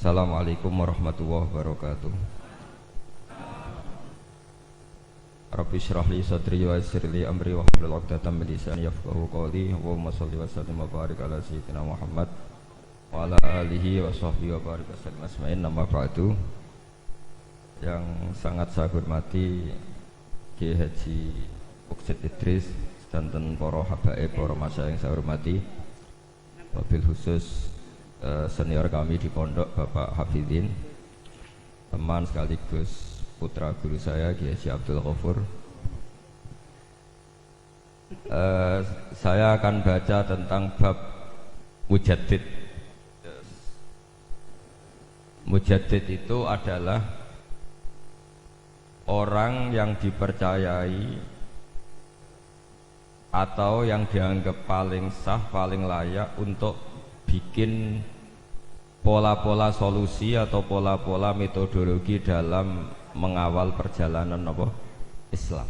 Assalamualaikum warahmatullahi wabarakatuh. Rabbi shrah li sadri wa yassir li amri wa hlul 'uqdatam min lisani yafqahu qawli. Allahumma shalli wa sallim wa barik ala sayyidina Muhammad wa ala alihi wa sahbihi wa barik wasallam asma'in. Nama ba'du. Yang sangat saya hormati Kiai Haji Muksid Idris dan para habaib, para masyayikh yang saya hormati, wabil khusus senior kami di pondok Bapak Hafidin, teman sekaligus putra guru saya Kiai Haji Abdul Ghafur. Saya akan baca tentang bab mujaddid. Mujaddid itu adalah orang yang dipercayai atau yang dianggap paling sah, paling layak untuk bikin pola-pola solusi atau pola-pola metodologi dalam mengawal perjalanan Islam.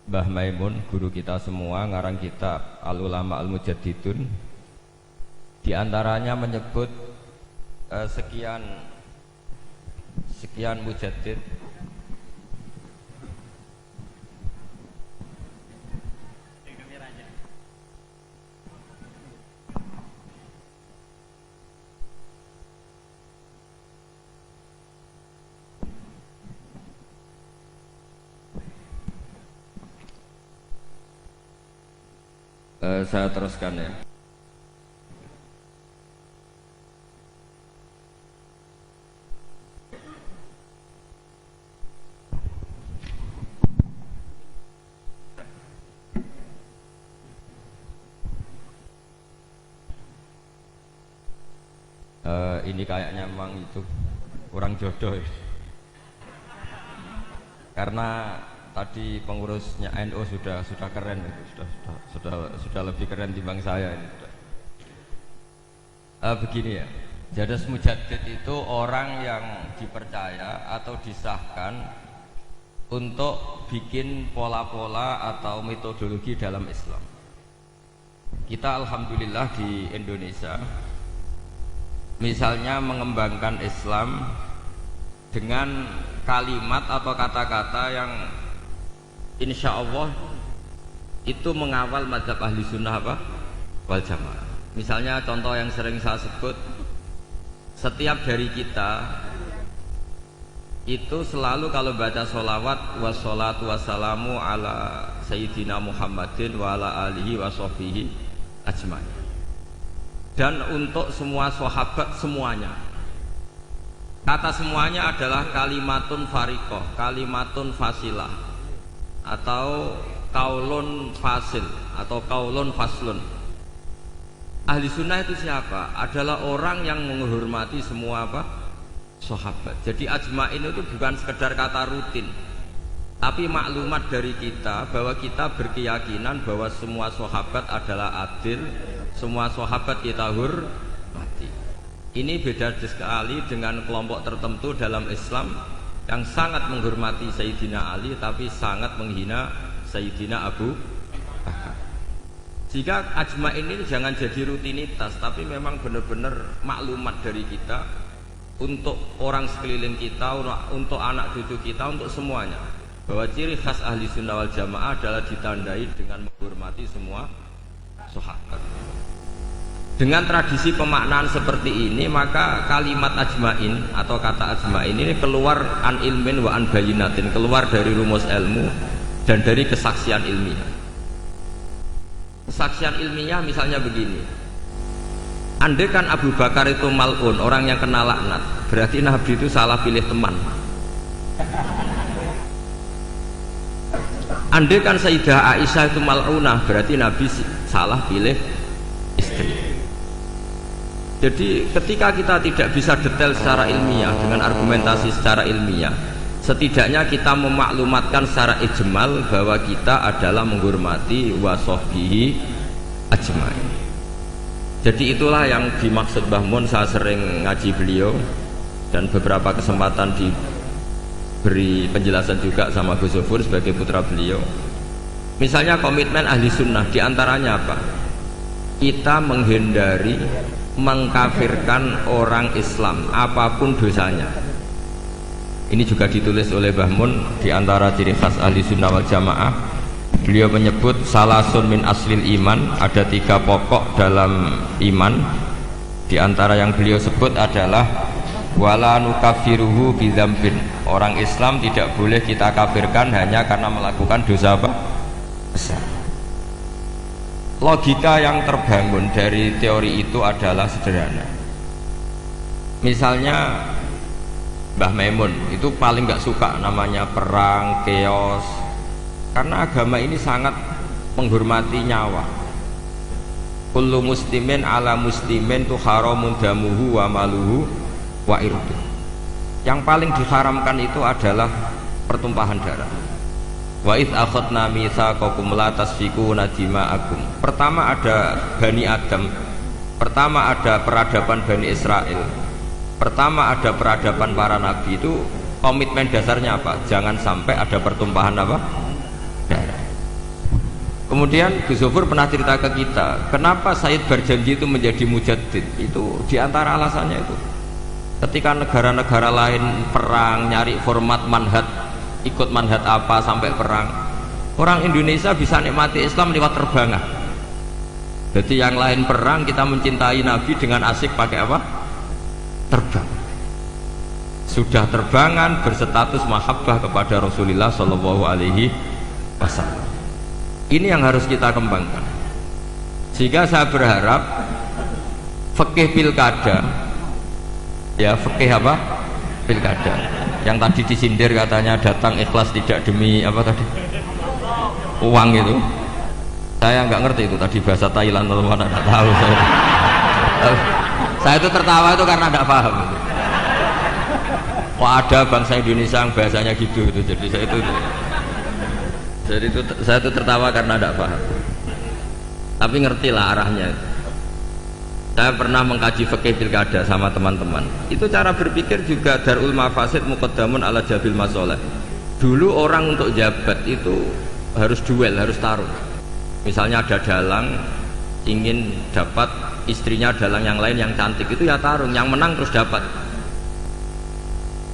Mbah Maimun, guru kita semua, ngarang kitab Al-Ulama Al-Mujaddidun, di antaranya menyebut sekian mujaddid. Saya teruskan ya. Ini kayaknya memang itu kurang jodoh ya. Karena tadi pengurusnya NU sudah keren, sudah lebih keren dibanding saya ini. Begini ya, jadas mujaddid itu orang yang dipercaya atau disahkan untuk bikin pola-pola atau metodologi dalam Islam. Kita alhamdulillah di Indonesia misalnya mengembangkan Islam dengan kalimat atau kata-kata yang insya Allah itu mengawal mazhab ahli sunnah wal jamaah. Misalnya contoh yang sering saya sebut, setiap dari kita itu selalu kalau baca sholawat wassalatu wassalamu ala sayyidina Muhammadin wa ala alihi wa sahbihi ajmain, dan untuk semua sahabat semuanya. Kata semuanya adalah kalimatun fariqah, kalimatun fasilah, atau kaulun fasil atau kaulun faslun. Ahli sunnah itu siapa? Adalah orang yang menghormati semua sahabat. Jadi ajma'in itu bukan sekedar kata rutin, tapi maklumat dari kita bahwa kita berkeyakinan bahwa semua sahabat adalah adil, semua sahabat kita hormati. Ini beda sekali dengan kelompok tertentu dalam Islam yang sangat menghormati Sayyidina Ali tapi sangat menghina Sayyidina Abu Bakar. Jika ajma'in ini jangan jadi rutinitas, tapi memang benar-benar maklumat dari kita untuk orang sekeliling kita, untuk anak cucu kita, untuk semuanya, bahwa ciri khas ahli sunnah wal jamaah adalah ditandai dengan menghormati semua sahabat. Dengan tradisi pemaknaan seperti ini, maka kalimat ajma'in atau kata ajma'in ini keluar an ilmin wa an bayinatin, keluar dari rumus ilmu dan dari kesaksian ilmiah. Kesaksian ilmiah misalnya begini, andai kan Abu Bakar itu mal'un, orang yang kena laknat, berarti Nabi itu salah pilih teman. Andai kan Sayyidah Aisyah itu mal'unah, berarti Nabi salah pilih istri. Jadi ketika kita tidak bisa detail secara ilmiah dengan argumentasi secara ilmiah, setidaknya kita memaklumatkan secara ijmal bahwa kita adalah menghormati wasahbihi ajmain. Jadi itulah yang dimaksud Mbah Mun. Saya sering ngaji beliau dan beberapa kesempatan diberi penjelasan juga sama Gus Zofur sebagai putra beliau. Misalnya komitmen ahli sunnah diantaranya apa? Kita menghindari mengkafirkan orang Islam apapun dosanya. Ini juga ditulis oleh Mbah Mun di antara ciri khas ahli sunnah wal jamaah. Beliau menyebut salasun min aslil iman, ada 3 pokok dalam iman. Di antara yang beliau sebut adalah wala nukafiruhu bidzambin. Orang Islam tidak boleh kita kafirkan hanya karena melakukan dosa apa? Besar. Logika yang terbangun dari teori itu adalah sederhana. Misalnya Mbah Maimun itu paling nggak suka namanya perang, chaos, karena agama ini sangat menghormati nyawa. Kullu muslimin ala muslimin tu haramun damuhu wa maluhu wa irdu. Yang paling diharamkan itu adalah pertumpahan darah. Wa id akhadna mitsaqakum la tasfikuna dima'akum. Pertama ada Bani Adam, pertama ada peradaban Bani Israel, pertama ada peradaban para nabi. Itu komitmen dasarnya apa? Jangan sampai ada pertumpahan apa? Darah. Kemudian Gus Zofur pernah cerita ke kita, kenapa Said Barjanji itu menjadi mujaddid. Itu diantara alasannya itu, ketika negara-negara lain perang nyari format manhaj, ikut manhaj apa sampai perang, orang Indonesia bisa nikmati Islam lewat terbangan. Jadi yang lain perang, kita mencintai Nabi dengan asik pakai apa? Terbang. Sudah terbangan berstatus mahabbah kepada Rasulullah Shallallahu Alaihi Wasallam. Ini yang harus kita kembangkan. Sehingga saya berharap fikih pilkada, ya fikih apa? Pilkada. Yang tadi disindir katanya datang ikhlas tidak demi apa tadi? Uang itu. Saya nggak ngerti itu tadi bahasa Thailand atau mana, nggak tahu saya. Saya itu tertawa itu karena nggak paham. Wah, ada bangsa Indonesia yang bahasanya gitu itu. Jadi saya itu tertawa karena nggak paham. Tapi ngerti lah arahnya. Saya pernah mengkaji fikih pilkada sama teman-teman. Itu cara berpikir juga darul mafasid muqaddamun ala jabil masoleh. Dulu orang untuk jabat itu harus duel, harus taruh. Misalnya ada dalang ingin dapat istrinya dalang yang lain yang cantik, itu ya tarung, yang menang terus dapat.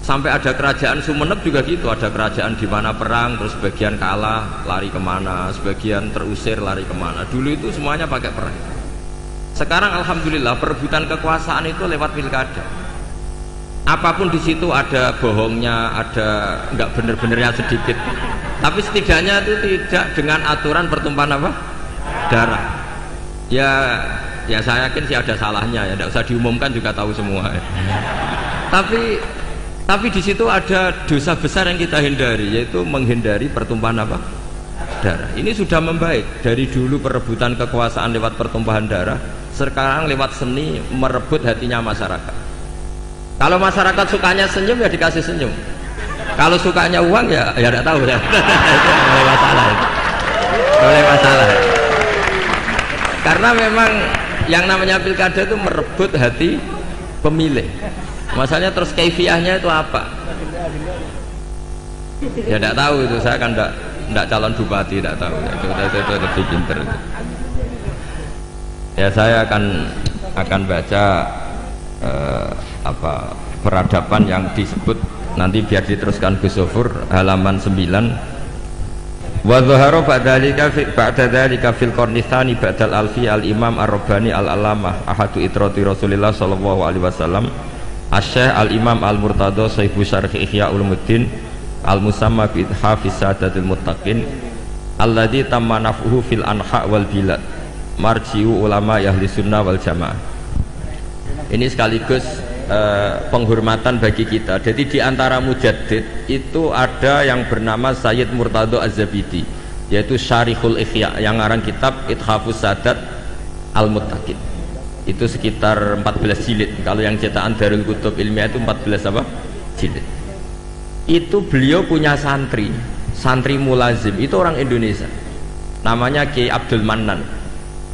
Sampai ada kerajaan Sumeneb juga gitu, ada kerajaan di mana perang terus sebagian kalah lari kemana, sebagian terusir lari kemana. Dulu itu semuanya pakai perang. Sekarang alhamdulillah perebutan kekuasaan itu lewat pilkada. Apapun di situ ada bohongnya, ada nggak bener-benernya sedikit. Tapi setidaknya itu tidak dengan aturan pertumpahan apa? Darah. Ya saya yakin sih ada salahnya, ya tidak usah diumumkan juga tahu semua. Ya. Tapi di situ ada dosa besar yang kita hindari, yaitu menghindari pertumpahan apa? Darah. Ini sudah membaik dari dulu perebutan kekuasaan lewat pertumpahan darah. Sekarang lewat seni merebut hatinya masyarakat. Kalau masyarakat sukanya senyum ya dikasih senyum. Kalau sukanya uang ya tidak tahu ya. Boleh masalah. Boleh masalah. Karena memang yang namanya pilkada itu merebut hati pemilih. Masalahnya terus kaifiahnya itu apa? Ya tidak tahu itu, saya kan tidak calon bupati, tidak tahu. Itu lebih pinter. Ya saya akan baca peradaban yang disebut nanti biar diteruskan Gus Zofur halaman 9. Wa dhahara ba'da dzalika fil qarni tsani ba'dal alfi al imam ar-rabbani al-alamah ahadu itrati Rasulillah sallallahu alaihi wasallam asy-syekh al-imam al-murtada sahibu syarh ihya ulumuddin al-musamma bi hafiz sadatil muttaqin alladzi tamma naf'uhu fil anha wal bilad marji'u ulama ahli sunnah wal jamaah. Ini sekaligus penghormatan bagi kita. Jadi di antara mujaddid itu ada yang bernama Sayyid Murtado Az-Zabidi, yaitu Syarihul Ihya, yang ngarang kitab Ithafus Sadat Al-Muttaqin. Itu sekitar 14 jilid. Kalau yang cetakan Darul Kutub Ilmiah itu 14 apa? Jilid. Itu beliau punya santri mulazim, itu orang Indonesia. Namanya Kiai Abdul Mannan.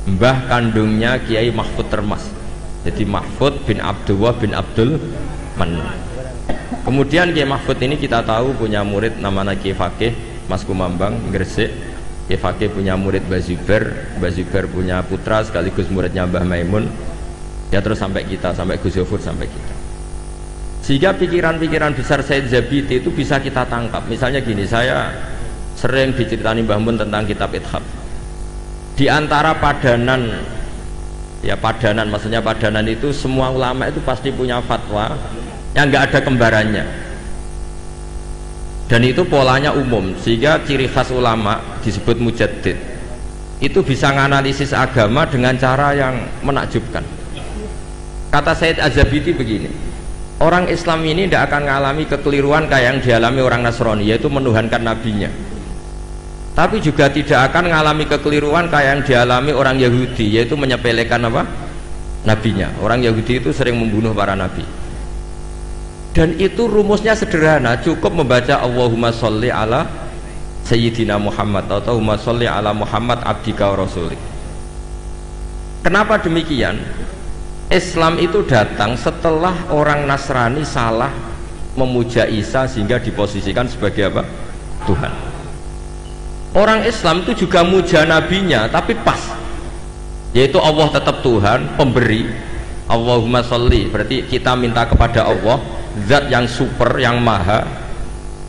Mbah kandungnya Kiai Mahfud Termas. Jadi Mahfud bin Abdullah bin Abdul Mannan. Kemudian Kiai Mahfud ini kita tahu punya murid namanya Kiai Fakih Mas Kumambang Gresik. Kiai Fakih punya murid Mbah Zubair punya putra sekaligus muridnya Mbah Maimun. ya terus sampai kita, sampai Gus Yofur, sampai kita. Sehingga pikiran-pikiran besar Said Zabidi itu bisa kita tangkap. Misalnya gini, saya sering diceritani Mbah Mun tentang kitab Ithaf. Di antara padanan, ya padanan, maksudnya padanan itu semua ulama itu pasti punya fatwa yang nggak ada kembarannya, dan itu polanya umum, sehingga ciri khas ulama disebut mujaddid itu bisa menganalisis agama dengan cara yang menakjubkan. Kata Said Az-Zabidi begini, orang Islam ini tidak akan mengalami kekeliruan kayak yang dialami orang Nasrani, yaitu menuhankan nabinya, tapi juga tidak akan mengalami kekeliruan kayak yang dialami orang Yahudi, yaitu menyepelekan apa? Nabinya. Orang Yahudi itu sering membunuh para nabi, dan itu rumusnya sederhana, cukup membaca Allahumma sholli ala Sayyidina Muhammad atau Allahumma sholli ala Muhammad abdika wa rasulik. Kenapa demikian? Islam itu datang setelah orang Nasrani salah memuja Isa sehingga diposisikan sebagai apa? Tuhan. Orang Islam itu juga muja nabinya tapi pas, yaitu Allah tetap Tuhan, pemberi. Allahumma sholli berarti kita minta kepada Allah, zat yang super, yang maha,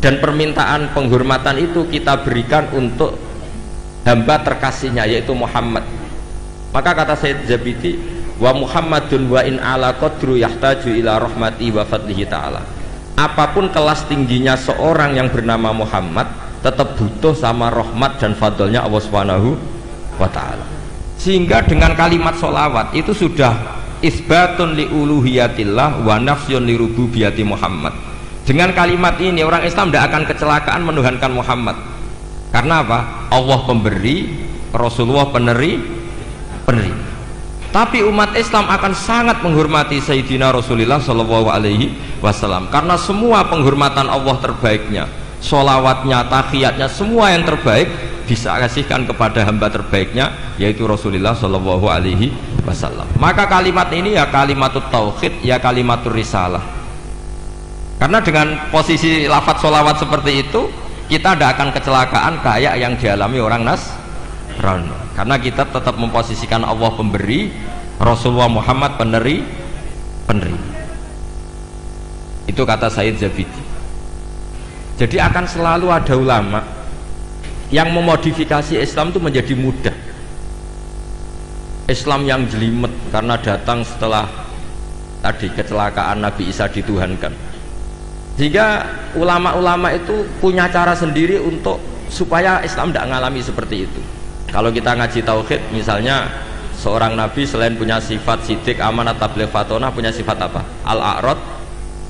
dan permintaan penghormatan itu kita berikan untuk hamba terkasihnya yaitu Muhammad. Maka kata Said Zabidi, wa Muhammadun wa in ala qadru yahtaju ila rahmati wa fadlihi ta'ala. Apapun kelas tingginya seorang yang bernama Muhammad, tetap butuh sama rahmat dan fadlnya Allah Subhanahu wa ta'ala. Sehingga dengan kalimat sholawat itu sudah isbatun li uluhiyatillah wa nafsyun li rububiyati Muhammad. Dengan kalimat ini orang Islam tidak akan kecelakaan menuhankan Muhammad. Karena apa? Allah pemberi, Rasulullah peneri. Tapi umat Islam akan sangat menghormati Sayyidina Rasulullah Shallallahu Alaihi Wasallam, karena semua penghormatan Allah terbaiknya, sholawatnya, tahiyatnya, semua yang terbaik bisa kasihkan kepada hamba terbaiknya yaitu Rasulullah Shallallahu Alaihi Wasallam. Maka kalimat ini ya kalimatut tauhid, ya kalimatur risalah. Karena dengan posisi lafadz sholawat seperti itu, kita tidak akan kecelakaan kayak yang dialami orang Nasrani, karena kita tetap memposisikan Allah pemberi, Rasulullah Muhammad peneri. Itu kata Said Zabidi. Jadi akan selalu ada ulama yang memodifikasi Islam itu menjadi mudah. Islam yang jelimet karena datang setelah tadi kecelakaan Nabi Isa dituhankan. Sehingga ulama-ulama itu punya cara sendiri untuk supaya Islam tidak mengalami seperti itu. Kalau kita ngaji tauhid, misalnya seorang nabi selain punya sifat sidik, amanat, tabligh, fatonah, punya sifat apa? Al-a'rad,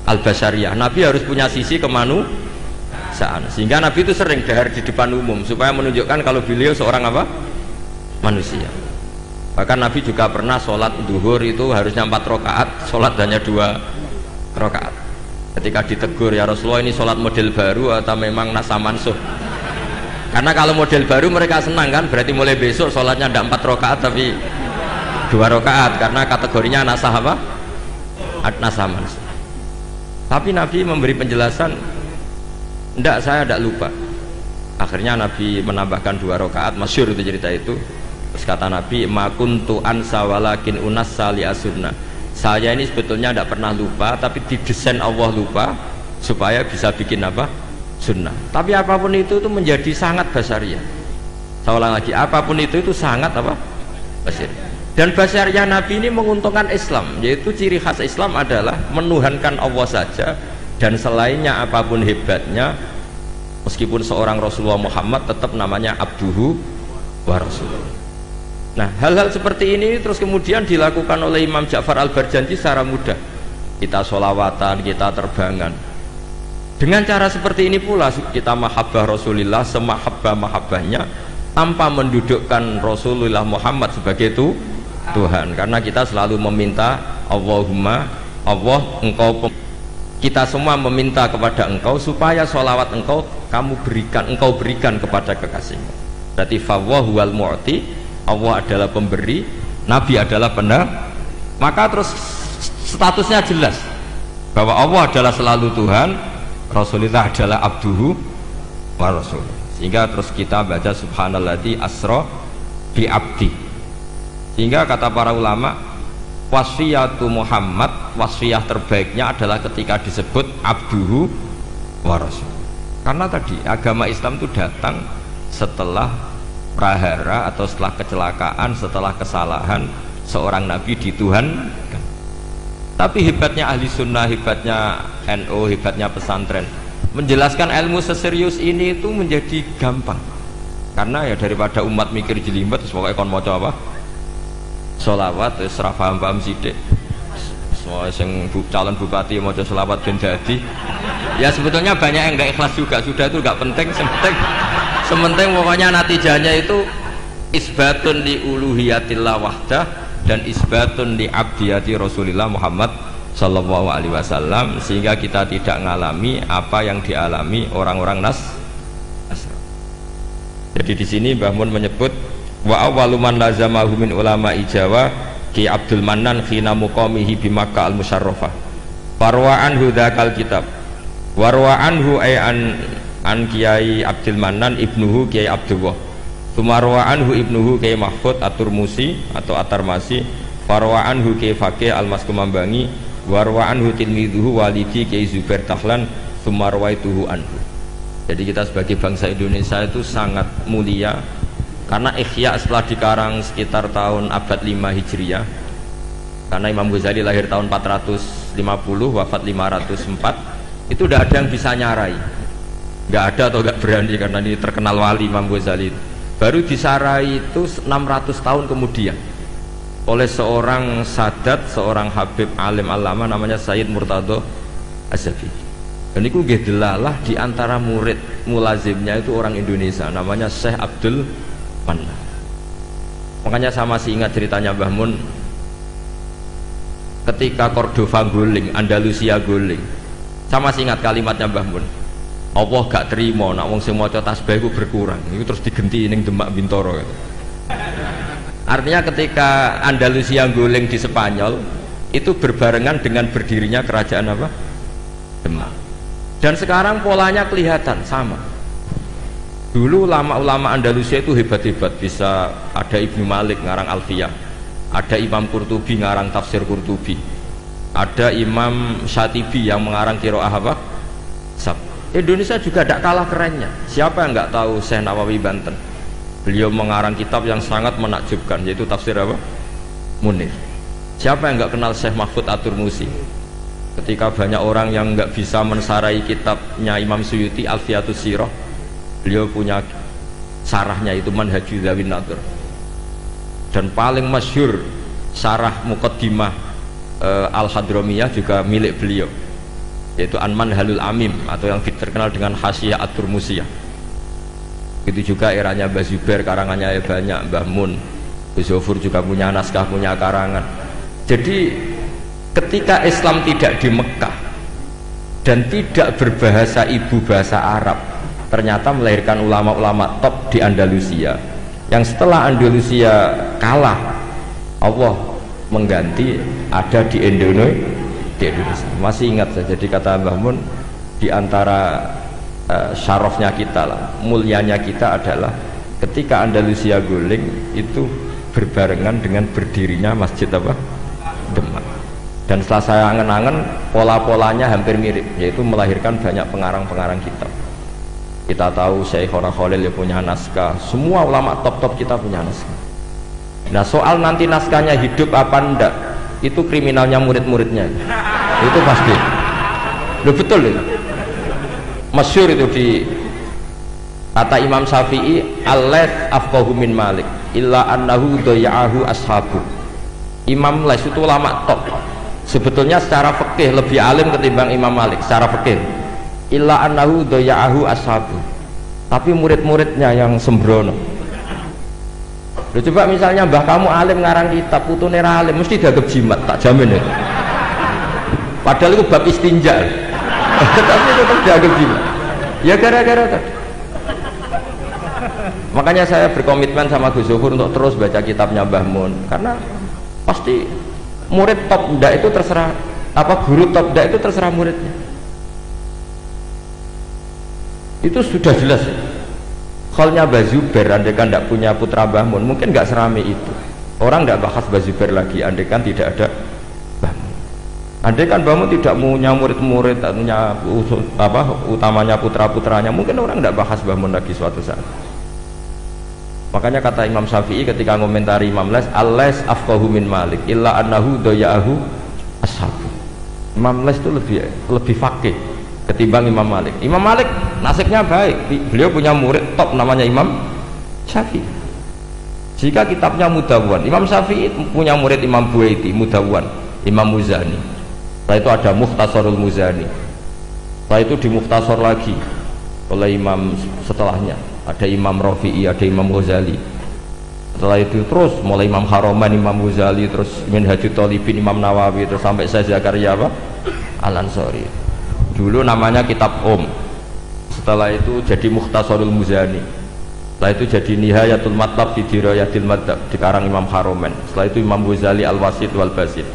al-basyariyah. Nabi harus punya sisi kemanusiaan. Sehingga nabi itu sering dahar di depan umum supaya menunjukkan kalau beliau seorang apa? Manusia. Bahkan nabi juga pernah sholat duhur itu harusnya 4 rakaat, sholat hanya 2 rakaat. Ketika ditegur, ya Rasulullah ini sholat model baru atau memang nasa mansuh? Karena kalau model baru mereka senang kan, berarti mulai besok sholatnya tidak 4 rakaat tapi 2 rakaat, karena kategorinya nasah apa? Nasa mansuh. Tapi Nabi memberi penjelasan, tidak, saya tidak lupa. Akhirnya Nabi menambahkan 2 rakaat, masyhur itu cerita itu. Terus kata Nabi, ma kuntu ansa walakin unassa li asunna. Saya ini sebetulnya tidak pernah lupa, tapi didesain Allah lupa supaya bisa bikin apa? Sunnah. Tapi apapun itu menjadi sangat basyariah. Saya ulang lagi, apapun itu sangat apa? Basyariah. Dan basyariah Nabi ini menguntungkan Islam, yaitu ciri khas Islam adalah menuhankan Allah saja, dan selainnya apapun hebatnya, meskipun seorang Rasulullah Muhammad tetap namanya abduhu wa rasuluh. Nah, hal-hal seperti ini terus kemudian dilakukan oleh Imam Ja'far Al-Barjanji secara mudah. Kita sholawatan, kita terbangan. Dengan cara seperti ini pula kita mahabbah Rasulullah semahabbah-mahabbahnya tanpa mendudukkan Rasulullah Muhammad sebagai itu Tuhan. Karena kita selalu meminta Allahumma, Allah engkau, kita semua meminta kepada engkau supaya sholawat engkau berikan kepada kekasihmu. Berarti fawwahu wal mu'ti, Allah adalah pemberi, Nabi adalah penerima. Maka terus statusnya jelas bahwa Allah adalah selalu Tuhan, Rasulullah adalah abduhu wa rasul. Sehingga terus kita baca subhanalladzi asra bi abdi. Sehingga kata para ulama, wasfiyatu Muhammad, wasfiyah terbaiknya adalah ketika disebut abduhu wa rasul. Karena tadi agama Islam itu datang setelah prahara atau setelah kecelakaan, setelah kesalahan seorang nabi di Tuhan. Tapi hebatnya ahli sunnah, hebatnya NU, hebatnya pesantren, menjelaskan ilmu seserius ini itu menjadi gampang. Karena ya daripada umat mikir jelimet, pokoknya kon maca apa? Sholawat, serah paham-paham sidik. Semua yang calon bupati maca sholawat ben dadi. Ya sebetulnya banyak yang nggak ikhlas juga, sudah itu nggak penting. Sementing pokoknya natijahnya itu isbatun li uluhiyatillah wahdah dan isbatun li abdiyati Rasulillah Muhammad sallallahu alaihi wasallam, sehingga kita tidak mengalami apa yang dialami orang-orang Nasrani. Jadi di sini Mbah Mun menyebut wa awwalu man lazamahu min ulama Jawa Ki Abdul Mannan khina muqamihi bi Makkah al-Musyarrafah. Farwa anhu dzakal kitab. Warwa anhu ay an Kiai Abdul Mannan ibnuhu Kiai Abdullah. Sumarwa anhu ibnuhu Kiai Mahfud At-Turmusi atau At-Tarmasi. Farwa anhu Kiai Faqih Al-Maskumambangi. Warwa anhu tilmidhuhu walidi Kiai Zubair Tahlan. Sumarwaituhu anhu. Jadi kita sebagai bangsa Indonesia itu sangat mulia karena Ihya setelah dikarang sekitar tahun abad 5 Hijriah, karena Imam Ghazali lahir tahun 450 wafat 504, itu tidak ada yang bisa nyarai, nggak ada atau nggak berani, karena ini terkenal wali Imam Ghazali. Baru disarai itu 600 tahun kemudian oleh seorang sadat, seorang habib alim alama namanya Sayyid Murtado Az-Zafi. Dan itu gedelalah di antara murid mulazimnya itu orang Indonesia namanya Syekh Abdul Mannan. Makanya saya masih ingat ceritanya Mbah Mun ketika Cordova guling, Andalusia guling. Saya masih ingat kalimatnya Mbah Mun, Allah gak terima nak wong sing maca tasbih itu berkurang, itu terus digenti ning Demak Bintoro gitu. Artinya ketika Andalusia guling di Spanyol itu berbarengan dengan berdirinya kerajaan apa? Demak. Dan sekarang polanya kelihatan sama. Dulu ulama-ulama Andalusia itu hebat-hebat, bisa ada Ibnu Malik ngarang Alfiyah, ada Imam Qurtubi ngarang tafsir Qurtubi, ada Imam Syatibi yang mengarang Qiraah apa? Sab. Indonesia juga tidak kalah kerennya. Siapa yang nggak tahu Syekh Nawawi Banten? Beliau mengarang kitab yang sangat menakjubkan, yaitu tafsir apa? Munir. Siapa yang nggak kenal Syekh Mahfud At-Turmusi? Ketika banyak orang yang nggak bisa mensarai kitabnya Imam Suyuti Alfiyatus Sirah, beliau punya sarahnya itu Manhajul Zawin Nadur. Dan paling masyhur sarah Muqaddimah Al-Hadramiyah juga milik beliau, yaitu An Manhalul Amim atau yang terkenal dengan Hasyiah At-Turmusiyah. Itu juga eranya Mbah Zubair, karangannya banyak. Mbah Mun, Gus Zofur juga punya naskah, punya karangan. Jadi ketika Islam tidak di Mekah dan tidak berbahasa ibu bahasa Arab, ternyata melahirkan ulama-ulama top di Andalusia, yang setelah Andalusia kalah Allah mengganti ada di Indonesia. Masih ingat saya, jadi kata Mbah Mun, di antara syarafnya kita lah, mulianya kita adalah ketika Andalusia guling itu berbarengan dengan berdirinya masjid apa? Demak. Dan setelah saya angen-angen, pola-polanya hampir mirip, yaitu melahirkan banyak pengarang-pengarang kitab. Kita tahu Syekhona Khalil yang punya naskah, semua ulama top-top kita punya naskah. Nah soal nanti naskahnya hidup apa enggak, itu kriminalnya murid-muridnya, itu pasti. Loh betul itu, masyhur itu di kata Imam Syafi'i, al-Laits afqahu min Malik illa annahu daya'ahu ashabu. Imam Laits itu ulama top, sebetulnya secara fikih lebih alim ketimbang Imam Malik secara fikih, illa annahu daya'ahu ashabu, tapi murid-muridnya yang sembrono. Loh, coba misalnya mbah kamu alim ngarang kitab, putune ra alim mesti dianggap jimat, tak jamin ya. Padahal itu bab istinja tapi tetap dianggap jimat ya, gara-gara kan. Makanya saya berkomitmen sama Gus Zofur untuk terus baca kitabnya Mbah Mun, karena pasti murid top ndak itu terserah, apa guru top ndak itu terserah muridnya. Itu sudah jelas ya. Khalnya Mbah Zubair andai kan ndak punya putra Mbah Mun mungkin nggak serame itu. Orang tidak bahas Mbah Zubair lagi andai kan tidak ada Mbah Mun. Andai kan Mbah Mun tidak punya murid-murid, punya utamanya putra-putranya, mungkin orang tidak bahas Mbah Mun lagi suatu saat. Makanya kata Imam Syafi'i ketika komentari Imam Les, al-Les afqahu min Malik illa annahu daya'ahu ashabu. Imam Les itu lebih faqih ketimbang Imam Malik. Imam Malik nasibnya baik, beliau punya murid top namanya Imam Syafi'i. Jika kitabnya Mudawwan, Imam Syafi'i punya murid Imam Buaiti, Mudawwan, Imam Muzani. Setelah itu ada Mukhtasarul Muzani. Setelah itu di Mukhtasar lagi oleh imam setelahnya, ada Imam Rafi'i, ada Imam Ghazali. Setelah itu terus mulai Imam Haroman, Imam Ghazali, terus Minhajut Thalibin, Imam Nawawi, terus sampai saya Zakaria Al-Ansari. Dulu namanya kitab setelah itu jadi Mukhtasarul Muzani, setelah itu jadi Nihayatul Matlab fi Dirayatil Madhab dikarang Imam Haromen, setelah itu Imam Ghazali Al-Wasid wal Basid,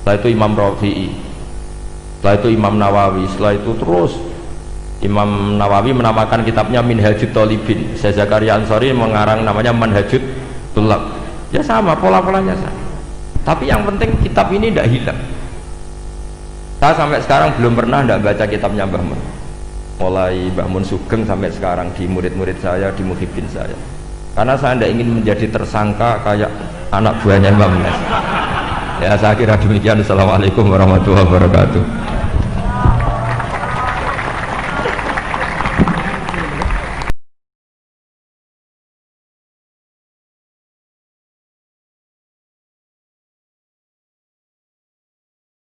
setelah itu Imam Rafi'i, setelah itu Imam Nawawi, setelah itu terus Imam Nawawi menamakan kitabnya Minhajut Thalibin, saya Zakaria Ansari mengarang namanya Manhajut Tulab. Ya sama, pola-polanya sama, tapi yang penting kitab ini tidak hilang. Saya sampai sekarang belum pernah tidak baca kitabnya Mbah Mun, mulai Mbah Mun Sugeng sampai sekarang di murid-murid saya, di muhibin saya, karena saya tidak ingin menjadi tersangka kayak anak buahnya Mbah Mun. Ya saya kira demikian. Assalamualaikum warahmatullahi wabarakatuh.